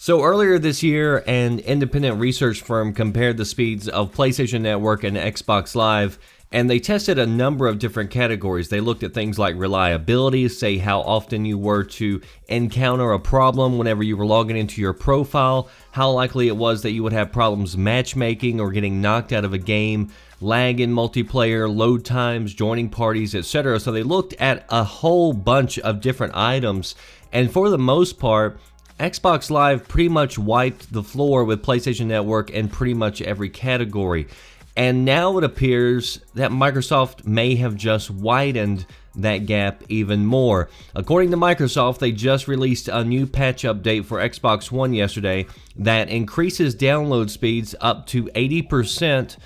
So earlier this year, an independent research firm compared the speeds of PlayStation Network and Xbox Live, and they tested a number of different categories. They looked at things like reliability, say how often you were to encounter a problem whenever you were logging into your profile, how likely it was that you would have problems matchmaking or getting knocked out of a game, lag in multiplayer, load times, joining parties, etc. So they looked at a whole bunch of different items, and for the most part, Xbox Live pretty much wiped the floor with PlayStation Network in pretty much every category. And now it appears that Microsoft may have just widened that gap even more. According to Microsoft, they just released a new patch update for Xbox One yesterday that increases download speeds up to 80%.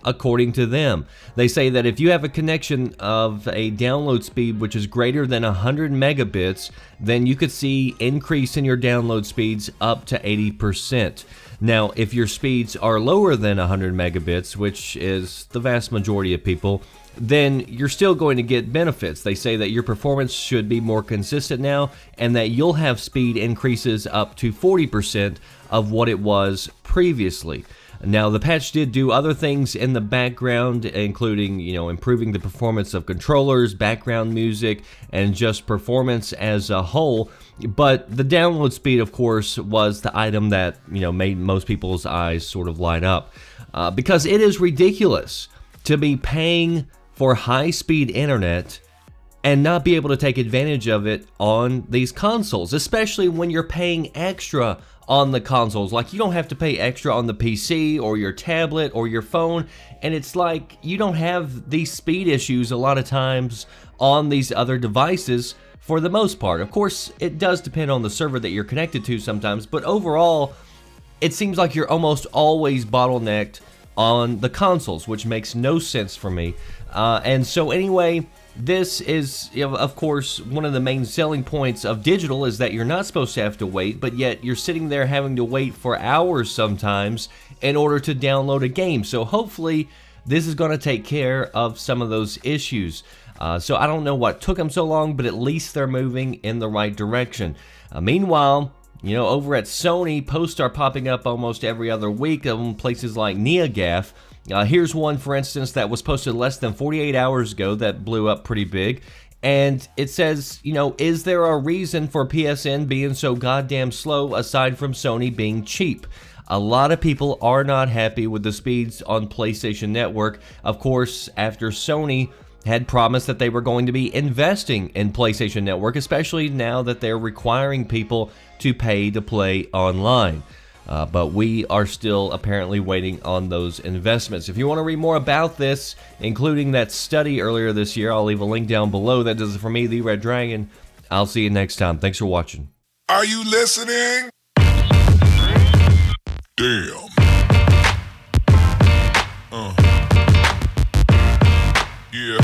According to them, they say that if you have a connection of a download speed which is greater than 100 megabits, then you could see increase in your download speeds up to 80%. Now, if your speeds are lower than 100 megabits, which is the vast majority of people, then you're still going to get benefits. They say that your performance should be more consistent now and that you'll have speed increases up to 40% of what it was previously. Now, the patch did do other things in the background, including, improving the performance of controllers, background music, and just performance as a whole. But the download speed, of course, was the item that, made most people's eyes sort of light up. Because it is ridiculous to be paying for high-speed internet and not be able to take advantage of it on these consoles, especially when you're paying extra on the consoles. Like, you don't have to pay extra on the PC or your tablet or your phone, and it's like you don't have these speed issues a lot of times on these other devices for the most part. Of course, it does depend on the server that you're connected to sometimes, but overall, it seems like you're almost always bottlenecked on the consoles, which makes no sense for me. And so anyway, this is, of course, one of the main selling points of digital is that you're not supposed to have to wait, but yet you're sitting there having to wait for hours sometimes in order to download a game. So hopefully this is going to take care of some of those issues. So I don't know what took them so long, but at least they're moving in the right direction. Meanwhile, over at Sony, posts are popping up almost every other week on places like NeoGAF. Here's one, for instance, that was posted less than 48 hours ago that blew up pretty big. And it says, is there a reason for PSN being so goddamn slow aside from Sony being cheap? A lot of people are not happy with the speeds on PlayStation Network. Of course, after Sony had promised that they were going to be investing in PlayStation Network, especially now that they're requiring people to pay to play online. But we are still apparently waiting on those investments. If you want to read more about this, including that study earlier this year, I'll leave a link down below. That does it for me, The Red Dragon. I'll see you next time. Thanks for watching. Are you listening? Damn. Yeah.